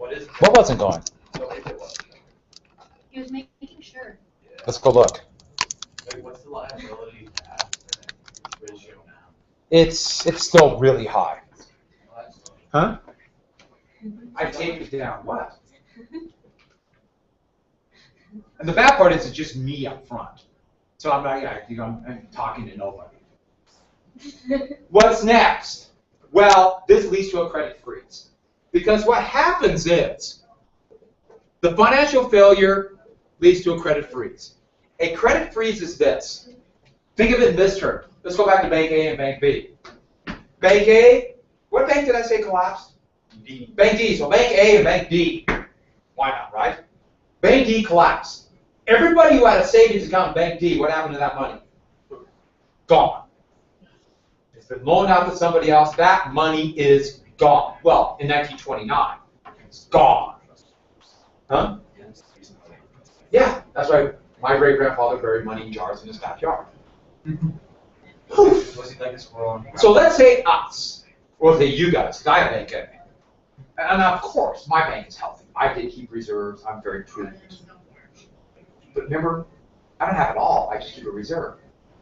What is it? What wasn't going? So if it was. He was making sure. Yeah. Let's go look. Wait, what's the liability to asset ratio now? It's still really high. Well, that's Huh? I taped it down. What? And the bad part is it's just me up front. So I'm not, I'm talking to nobody. What's next? Well, this leads to a credit freeze. Because what happens is the financial failure leads to a credit freeze. A credit freeze is this. Think of it in this term. Let's go back to Bank A and Bank B. Bank A, what bank did I say collapsed? D. Bank D. So Bank A and Bank D. Why not, right? Bank D collapsed. Everybody who had a savings account in Bank D, what happened to that money? Gone. It's been loaned out to somebody else. That money is gone. Well, in 1929, it's gone. Huh? Yeah, that's right. My great-grandfather buried money in jars in his backyard. Was he like a squirrel? So let's say us, or say you guys, because I have Bank A. And of course, my bank is healthy. I did keep reserves. I'm very prudent. But remember, I don't have it all. I just keep a reserve.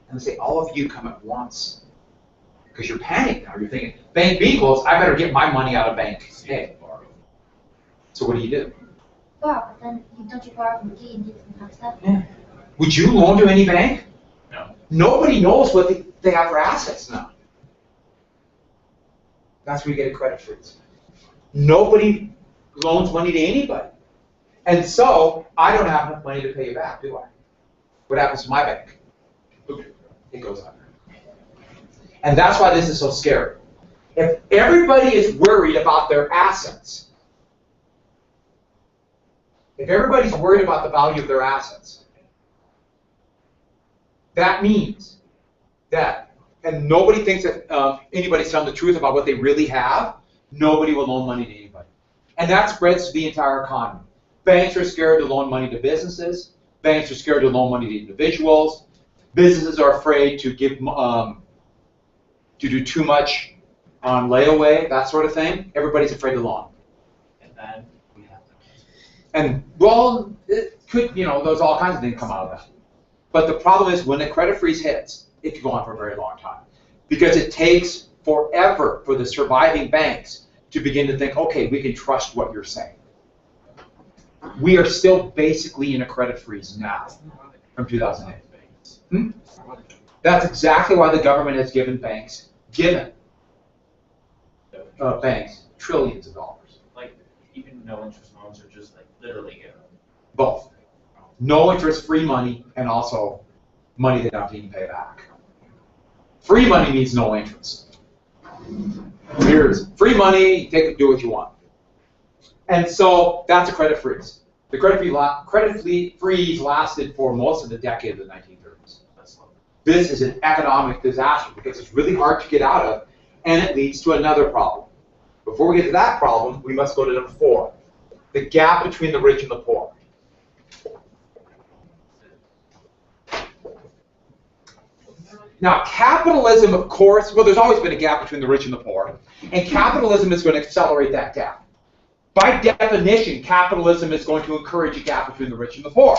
And say all of you come at once. Because you're panicking now. You're thinking, Bank B closed, I better get my money out of Bank A. So what do? Wow, but then don't you borrow from D and D doesn't have stuff? Yeah. Would you loan to any bank? No. Nobody knows what they have for assets now. That's where you get a credit freeze. Nobody loans money to anybody. And so, I don't have enough money to pay you back, do I? What happens to my bank? It goes under. And that's why this is so scary. If everybody is worried about their assets, if everybody's worried about the value of their assets, that means that, and nobody thinks that anybody's telling the truth about what they really have, nobody will loan money to anybody. And that spreads to the entire economy. Banks are scared to loan money to businesses. Banks are scared to loan money to individuals. Businesses are afraid to give to do too much on layaway, that sort of thing. Everybody's afraid to loan. And then we have to. And well, it could, there's all kinds of things come out of that. But the problem is when the credit freeze hits, it could go on for a very long time. Because it takes forever for the surviving banks to begin to think, okay, we can trust what you're saying. We are still basically in a credit freeze now from 2008. That's exactly why the government has given banks trillions of dollars. Like, even no interest loans are just like literally given. Both. No interest free money and also money they don't have to even pay back. Free money means no interest. Here's free money, take it, do what you want. And so that's a credit freeze. The credit freeze lasted for most of the decade of the 1930s. This is an economic disaster because it's really hard to get out of, and it leads to another problem. Before we get to that problem, we must go to number 4, the gap between the rich and the poor. Now, capitalism, of course, well, there's always been a gap between the rich and the poor, and capitalism is going to accelerate that gap. By definition, capitalism is going to encourage a gap between the rich and the poor.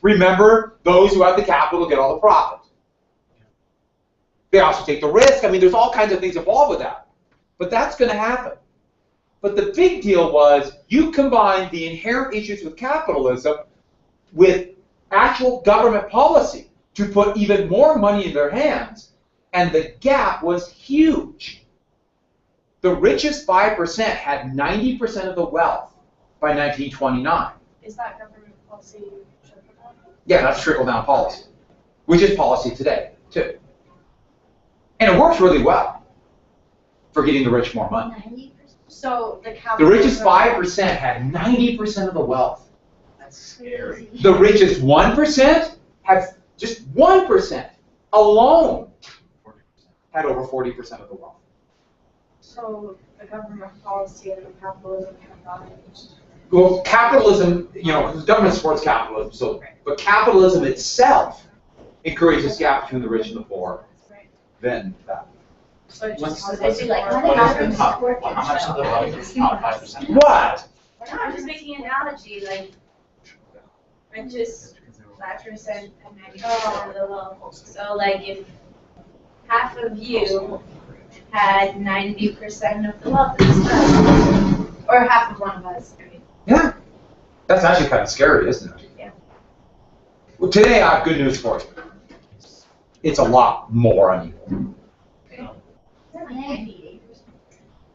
Remember, those who have the capital get all the profit. They also take the risk. I mean, there's all kinds of things involved with that. But that's going to happen. But the big deal was you combine the inherent issues with capitalism with actual government policy to put even more money in their hands, and the gap was huge. The richest 5% had 90% of the wealth by 1929. Is that government policy trickle-down? Yeah, that's trickle-down policy, which is policy today, too. And it works really well for getting the rich more money. 90%. So the The capital. richest 5% had 90% of the wealth. That's scary. The richest 1% had just 1% alone had over 40% of the wealth. So the government policy and the capitalism combined. Well, capitalism, the government supports capitalism, so, but capitalism itself encourages gap between the rich and the poor. Right. Then that. So it What's- just I see, like, more- what What is happens the top? to work How much of the wealth is not 5%? What? No, I'm just making an analogy, like, I just, 5% and 90% of the wealth. So like if half of you had 90% of the wealth in this country, or half of one of us, I mean. Yeah. That's actually kind of scary, isn't it? Yeah. Well, today I have good news for you. It's a lot more unequal.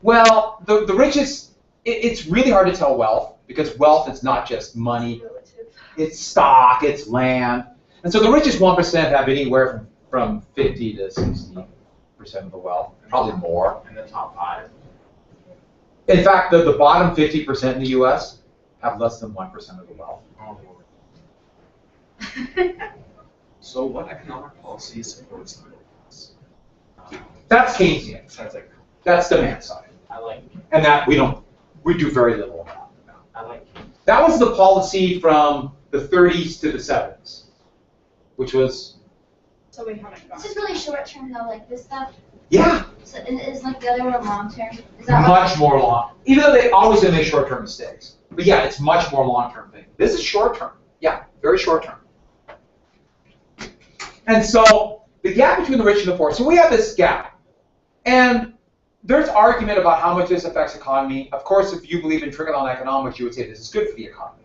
Well, the richest, it's really hard to tell wealth, because wealth is not just money, it's stock, it's land. And so the richest 1% have anywhere from 50 to 60% of the wealth, probably more. In the top 5. In fact, the bottom 50% in the US have less than 1% of the wealth. So what economic policy supports this? That's Keynesian. Sounds like That's demand side. I like And that we do very little of that. I like That was the policy from the 30s to the 70s, which was, So we haven't gone. This is really short term though, like this stuff. yeah, So is like the other one long term? Is that much more long. Even though they always gonna make short-term mistakes. But yeah, it's much more long-term thing. This is short-term. Yeah, very short-term. And so the gap between the rich and the poor. So we have this gap. And there's argument about how much this affects the economy. Of course, if you believe in trickle-down economics, you would say this is good for the economy.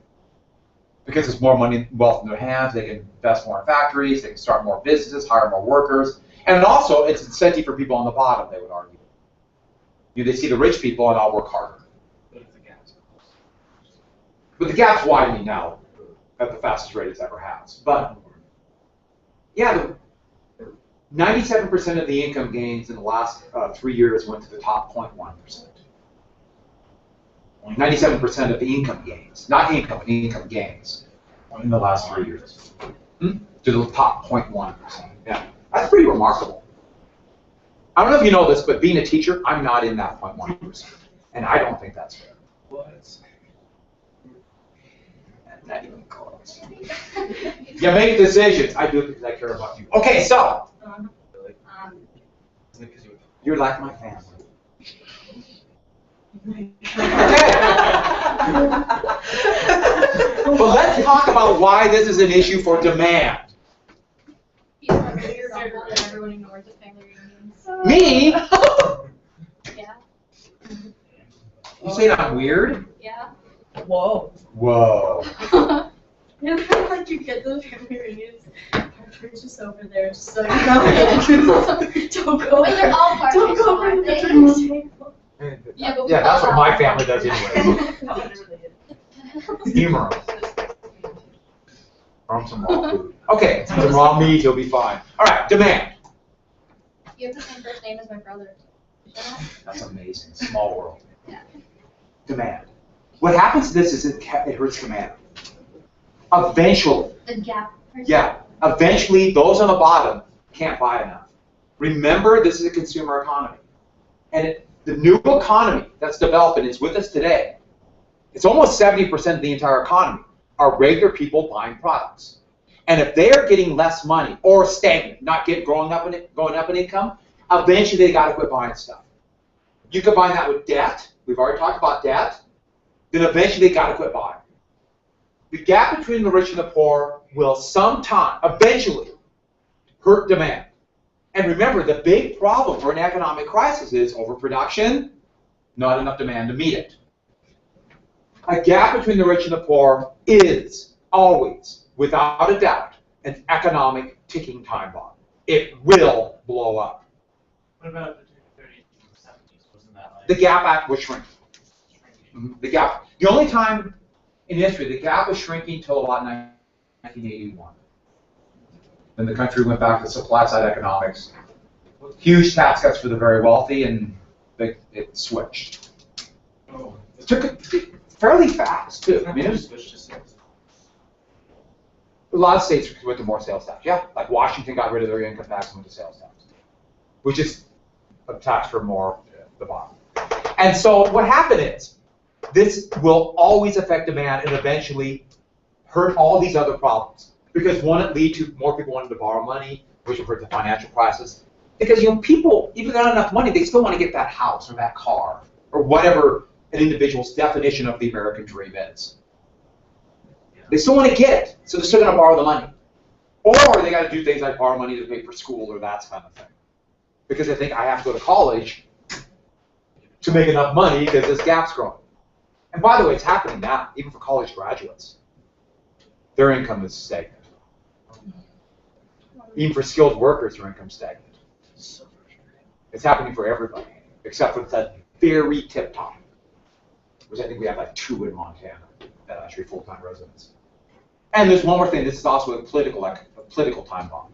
Because there's more money, wealth in their hands, they can invest more in factories, they can start more businesses, hire more workers. And also, it's incentive for people on the bottom, they would argue. They see the rich people and I'll work harder. But if the gap's But the gap's widening now at the fastest rate it's ever has. But yeah, 97% of the income gains in the last 3 years went to the top 0.1%. 97% of the income gains, not income, income gains in the last 3 years. To the top 0.1%. Yeah, that's pretty remarkable. I don't know if you know this, but being a teacher, I'm not in that 0.1%. And I don't think that's fair. was. Not even close. You make decisions. I do because I care about you. Okay, so Really? Isn't it 'cause you you're like my family. But let's talk about why this is an issue for demand. Everyone ignores the family reunions. Me? Yeah. You saying I'm weird? Yeah. Whoa. Whoa. You know, like you get those family reunions, Parker's just over there, just like, don't go. Wait, they're all partners, Don't go aren't over the they? drinks table. Yeah, that's what my family does anyway. Humor 'em. From some raw food. Okay, some raw meat, you'll be fine. All right, demand. You have the same first name as my brother. That's amazing. Small world. Yeah. Demand. What happens to this is it hurts demand. Eventually, The gap. eventually those on the bottom can't buy enough. Remember, this is a consumer economy. And the new economy that's developing is with us today. It's almost 70% of the entire economy are regular people buying products. And if they are getting less money or stagnant, not going up in income, eventually they got to quit buying stuff. You combine that with debt. We've already talked about debt. Then eventually they got to quit buying. The gap between the rich and the poor will sometime, eventually, hurt demand. And remember, the big problem for an economic crisis is overproduction, not enough demand to meet it. A gap between the rich and the poor is always, without a doubt, an economic ticking time bomb. It will blow up. What about the 30s and 70s? Wasn't that like The gap act was shrinking. The gap. The only time in history the gap was shrinking till about 1981. Then the country went back to supply side economics. Huge tax cuts for the very wealthy, and it switched. Oh, It took it fairly fast too. I mean, it was, switched to sales. a lot of states went to more sales tax. Yeah, like Washington got rid of their income tax and went to sales tax, which is a tax for more the bottom. And so what happened is, this will always affect demand and eventually hurt all these other problems. Because one, it lead to more people wanting to borrow money, which will hurt the financial crisis. Because people, even if they don't have enough money, they still want to get that house or that car or whatever an individual's definition of the American dream is. They still want to get it, so they're still going to borrow the money. Or they got to do things like borrow money to pay for school or that kind of thing. Because they think I have to go to college to make enough money because this gap's growing. And by the way, it's happening now, even for college graduates. Their income is stagnant. Even for skilled workers, their income's stagnant. It's happening for everybody, except for that very tip top, which I think we have like 2 in Montana that are actually full-time residents. And there's one more thing. This is also a political time bomb.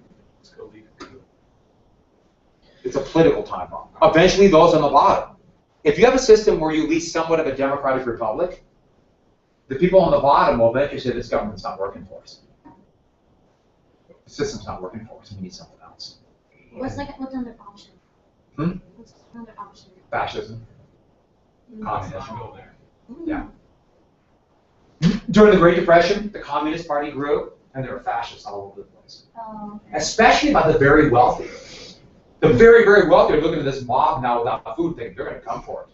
It's a political time bomb. Eventually, those on the bottom. If you have a system where you lead somewhat of a democratic republic, the people on the bottom will eventually say this government's not working for us. The system's not working for us. We need something else. What's another option? What's another option? Fascism. Communism. Yeah. During the Great Depression, the Communist Party grew, and there were fascists all over the place. Oh, okay. Especially by the very wealthy. The very, very wealthy are looking at this mob now without food thing. They're going to come for it.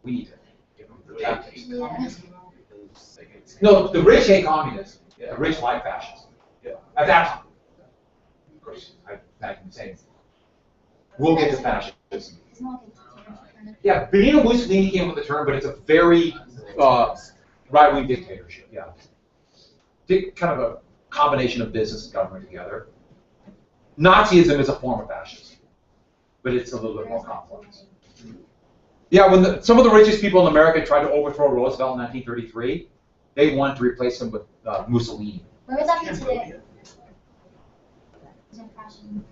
We need to give them the tactics. Yeah. No, the rich hate communism. The rich like fascism. At that time. Of course, I can say we'll get to fascism. It's not like Yeah, Benito Mussolini came up with the term, but it's a very right-wing dictatorship. Yeah, kind of a combination of business and government together. Nazism is a form of fascism, but it's a little bit more complex. Yeah, when some of the richest people in America tried to overthrow Roosevelt in 1933, they wanted to replace him with Mussolini. Where would that be today? Is it fascism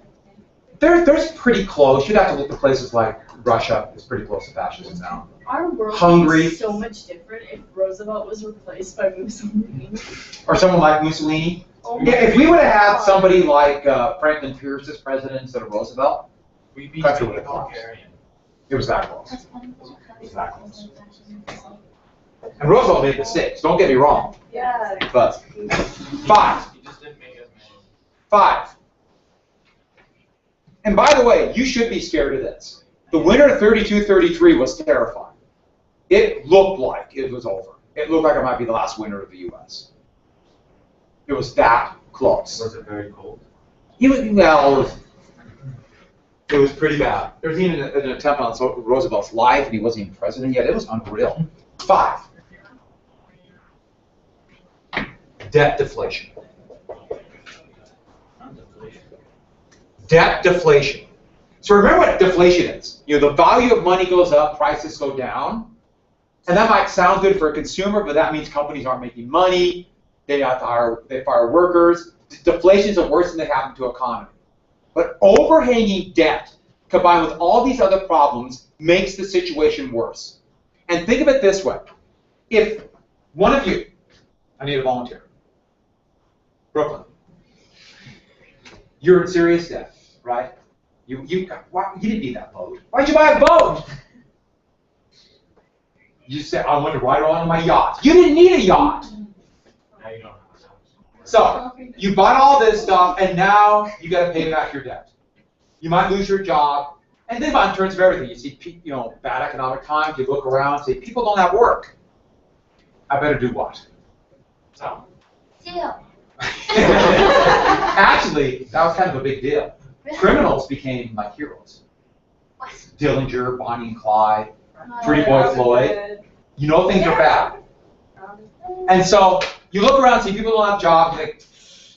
There's pretty close. You'd have to look at places like Russia. It's pretty close to fascism now. Our world Hungary. would be so much different if Roosevelt was replaced by Mussolini. Or someone like Mussolini. Oh Yeah, if my we would have had God. somebody like Franklin Pierce as president instead of Roosevelt, We'd be Country speaking would have collapsed. Bulgarian. it was that close. That's funny. Exactly. And Roosevelt made mistakes. Don't get me wrong. Yeah. But 5. He just didn't make as many. 5. And by the way, you should be scared of this. The winter of 32-33 was terrifying. It looked like it was over. It looked like it might be the last winter of the U.S. It was that close. Was it very cold? It was pretty bad. There was even an attempt on Roosevelt's life, and he wasn't even president yet. It was unreal. 5. Debt deflation. Debt deflation. So remember what deflation is. You know, the value of money goes up, prices go down. And that might sound good for a consumer, but that means companies aren't making money. They have to fire workers. Deflation is the worst thing that happened to the economy. But overhanging debt, combined with all these other problems, makes the situation worse. And think of it this way. If one of you, I need a volunteer, Brooklyn, you're in serious debt, right? You didn't need that boat. Why'd you buy a boat? You said, I want to ride on my yacht. You didn't need a yacht. Now you don't. So, you bought all this stuff, and now you got to pay back your debt. You might lose your job, and then in terms of everything, you see, bad economic times. You look around, say, people don't have work. I better do what? So, Steal. actually, that was kind of a big deal. Criminals became like heroes. What? Dillinger, Bonnie and Clyde, Pretty Boy Floyd. You know things are bad. And so you look around, see people don't have jobs,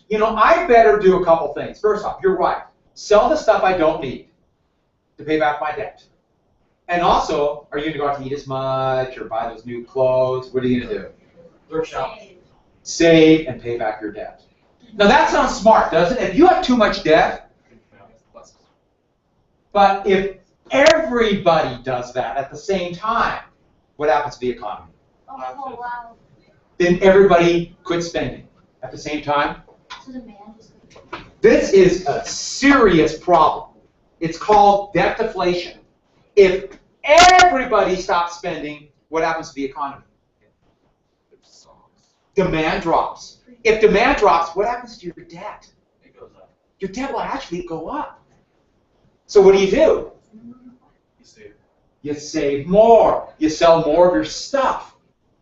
you think, I better do a couple things. First off, you're right. Sell the stuff I don't need to pay back my debt. And also, are you going to go out to eat as much or buy those new clothes? What are you going to do? Workshop. Save and pay back your debt. Now that sounds smart, doesn't it? If you have too much debt, but if everybody does that at the same time, what happens to the economy? Oh, wow. Then everybody quits spending at the same time. So demand is This is a serious problem. It's called debt deflation. If everybody stops spending, what happens to the economy? Demand drops. If demand drops, what happens to your debt? It goes up. Your debt will actually go up. So what do? You save. You save more. You sell more of your stuff.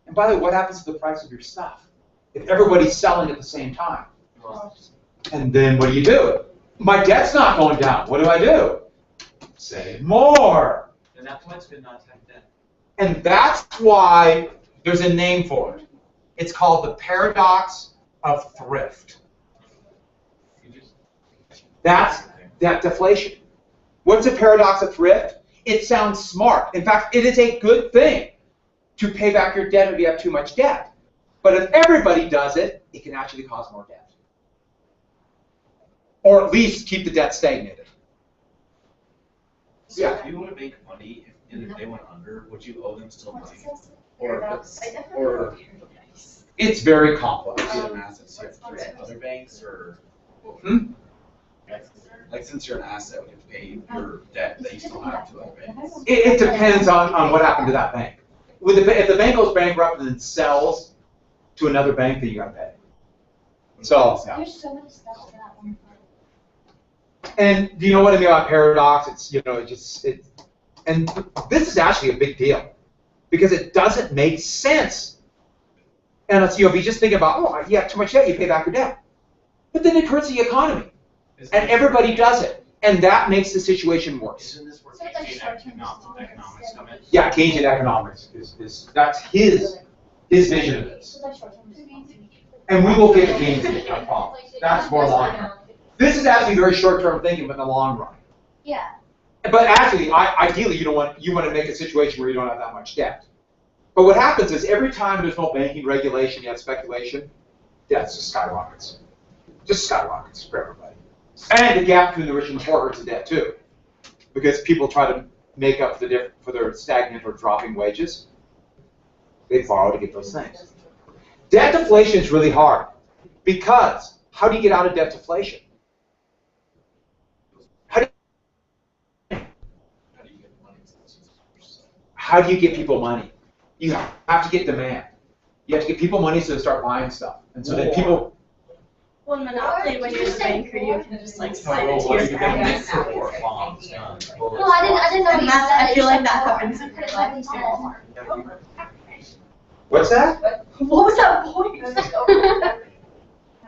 And by the way, what happens to the price of your stuff? If everybody's selling at the same time. And then what do? My debt's not going down. What do? Save more. And that's why it's good not to have debt. And that's why there's a name for it. It's called the paradox of thrift. That's debt deflation. What's a paradox of thrift? It sounds smart. In fact, it is a good thing to pay back your debt if you have too much debt. But if everybody does it, it can actually cause more debt. Or at least keep the debt stagnated. So if you want to make money, and if they went under, would you owe them still money? Or It's very complex. is it an asset so you have to pay to other banks, or like since you're an asset, would you have to pay your debt that you still have to other banks? It depends on what happened to that bank. If the bank goes bankrupt and then sells to another bank, then you got to pay. So, yeah. There's so many steps to that one. And do you know what I mean about paradox? It's, and this is actually a big deal because it doesn't make sense. And it's, if you just think about, oh, you have too much debt, you pay back your debt. But then it hurts the economy. And everybody does it. And that makes the situation worse. Isn't this where So it's like Keynesian short-term economics come in? Yeah, Keynesian economics that's his vision of this. So like short-term. And we will get to Keynesian, no problem. That's more long term. This is actually very short-term thinking, but in the long run. Yeah. But actually, ideally, you want to make a situation where you don't have that much debt. But what happens is every time there's no banking regulation, you have speculation, debt just skyrockets. Just skyrockets for everybody. And the gap between the rich and the poor hurts the debt too, because people try to make up for their stagnant or dropping wages. They borrow to get those things. Debt deflation is really hard because how do you get out of debt deflation? How do you get people money? You have to get demand. You have to get people money so they start buying stuff. And so then people... Well, in Monopoly, when you're the banker, you can just like slide into your bank. No, I didn't know. And that's, I feel like that happens in Could real have life totally too. said. What's that? What was that point?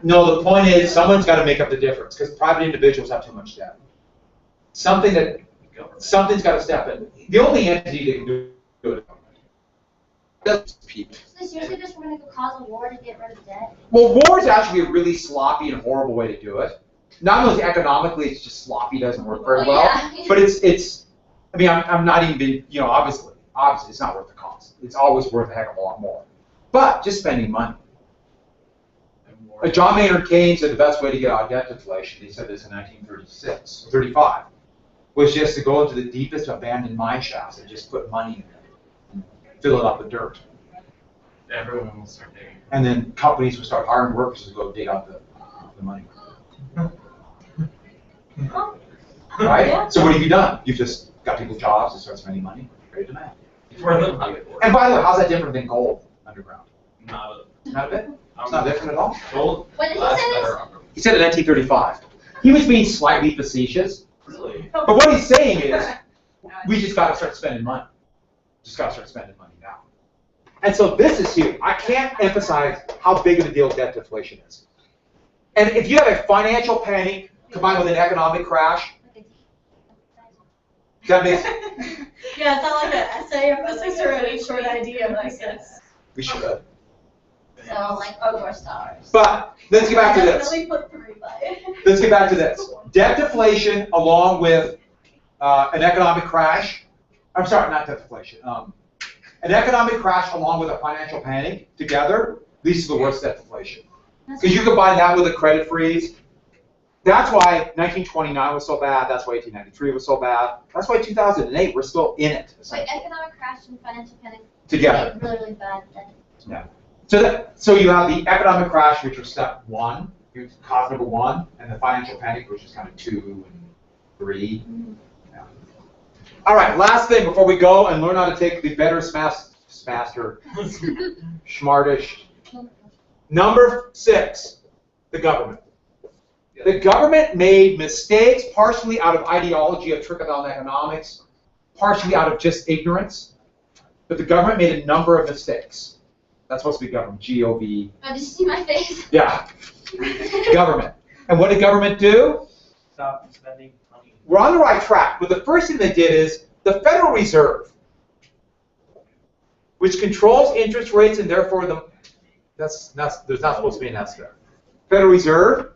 No, the point is someone's got to make up the difference because private individuals have too much debt. Something's got to step in. The only entity that can do it is people. So they seriously just want to go cause a war to get rid of debt? Well, war is actually a really sloppy and horrible way to do it. Not only economically, it's just sloppy, doesn't work very well. Yeah. But it's. I mean, I'm not even being, obviously, it's not worth the cost. It's always worth a heck of a lot more. But just spending money. John Maynard Keynes said the best way to get out of debt deflation, he said this in 1936, 35, was just to go into the deepest abandoned mine shafts and just put money in it and fill it up with dirt. Everyone will start digging. And then companies will start hiring workers to go dig out the money. Right? Yeah. So what have you done? You've just got people jobs and start spending money. Great demand. Where the money And by the way, how's that different than gold underground? Not Not a bit. It's not different at all. gold. When did he Lasts say this? better. He said in 1935. He was being slightly facetious. Really? But what he's saying is, we just got to start spending money. Just got to start spending money now. And so this is huge. I can't emphasize how big of a deal debt deflation is. And if you have a financial panic combined with an economic crash, that makes Yeah, it's not like an essay emphasis or a short idea emphasis. we should. So like over stars. But let's get back to this. Definitely put 3 by it. Let's get back to this. Debt deflation along with an economic crash. I'm sorry, not debt deflation. An economic crash along with a financial panic together leads to the worst debt deflation. Because you combine that with a credit freeze. That's why 1929 was so bad. That's why 1893 was so bad. That's why 2008, we're still in it. Wait, economic crash and financial panic. Together. Really, really bad. Yeah. So you have the economic crash, which was step 1, cause number 1, and the financial panic, which is kind of 2 and 3. Yeah. All right, last thing before we go and learn how to take the better smartish. Number 6, the government. The government made mistakes, partially out of ideology of trickle-down economics, partially out of just ignorance, but the government made a number of mistakes. That's supposed to be government, G-O-V. Oh, did you see my face? Yeah, government. And what did government do? Stop spending money. We're on the right track, but the first thing they did is the Federal Reserve, which controls interest rates and therefore there's not supposed to be an S there. Federal Reserve,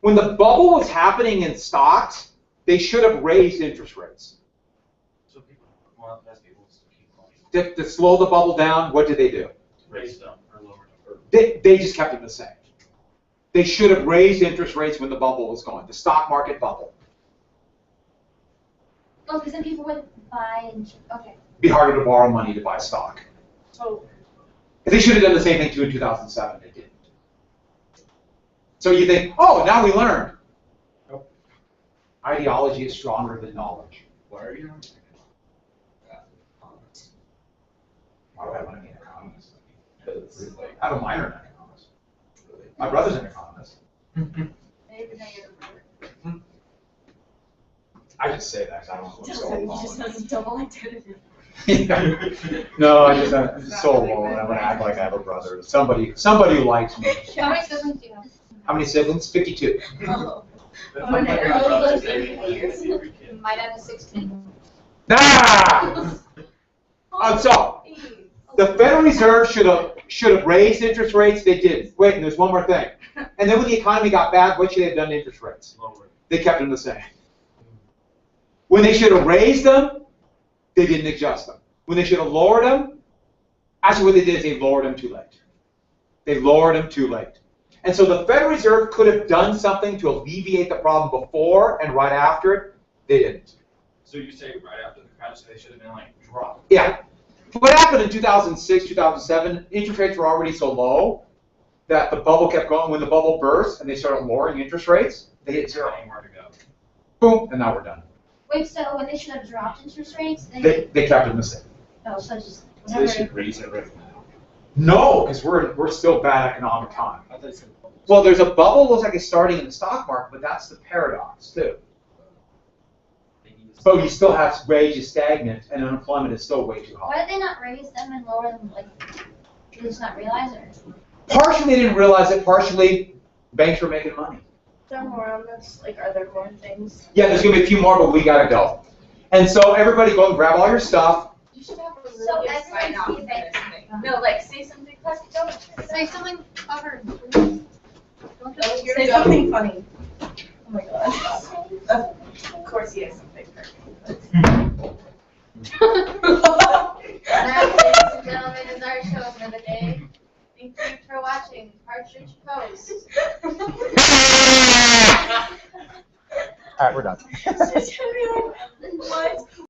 when the bubble was happening in stocks, they should have raised interest rates. So people want less people to keep money. To slow the bubble down, what did they do? Raise them or lower them. They just kept it the same. They should have raised interest rates when the bubble was going, the stock market bubble. Oh, because then people would buy and, okay. It'd be harder to borrow money to buy stock. Oh, They should have done the same thing too in 2007. They didn't. So you think, oh, now we learned. Nope. Ideology is stronger than knowledge. Why are you not Why do I want to be an economist? I have a minor in economics. My brother's an economist. I just say that because I don't look so he alone. just has a double identity. No, I'm just so alone. I'm gonna act like I have a brother. Somebody who likes me. How many siblings do you have? How many siblings? 52. Oh. My dad is 16. Ah! So the Federal Reserve should have raised interest rates. They didn't. Wait, and there's one more thing. And then when the economy got bad, what should they have done to interest rates? lower? They kept them the same. When they should have raised them, they didn't adjust them. When they should have lowered them, actually what they did is they lowered them too late. They lowered them too late. And so the Federal Reserve could have done something to alleviate the problem before and right after it. They didn't. So you say right after the crash, they should have been like dropped. Yeah. What happened in 2006, 2007, interest rates were already so low that the bubble kept going. When the bubble burst and they started lowering interest rates, they hit zero. Anywhere to go. Boom, and now we're done. Wait, so when they should have dropped interest rates, They kept them the same. oh, so just So they whatever. should raise it right now. No, because we're still bad economic time. I thought you said. Well, there's a bubble, looks like it's starting in the stock market, but that's the paradox too. They need to- But you still have wages stagnant and unemployment is still way too high. Why did they not raise them and lower them? Like, did they just not realize it? Partially they didn't realize it, partially banks were making money. There are more on this. Like, are there more things? Yeah, there's gonna be a few more, but we gotta go. And so everybody go and grab all your stuff. You should have a So really everyone sign off see for that- this thing. No, like, say something funny. Say something clever. Don't just Say something funny. Oh my god. Of course he has something perfect. That, ladies and gentlemen, is our show for the day. Thank you for watching Partridge Post. All right, we're done. It's just gonna be like, what?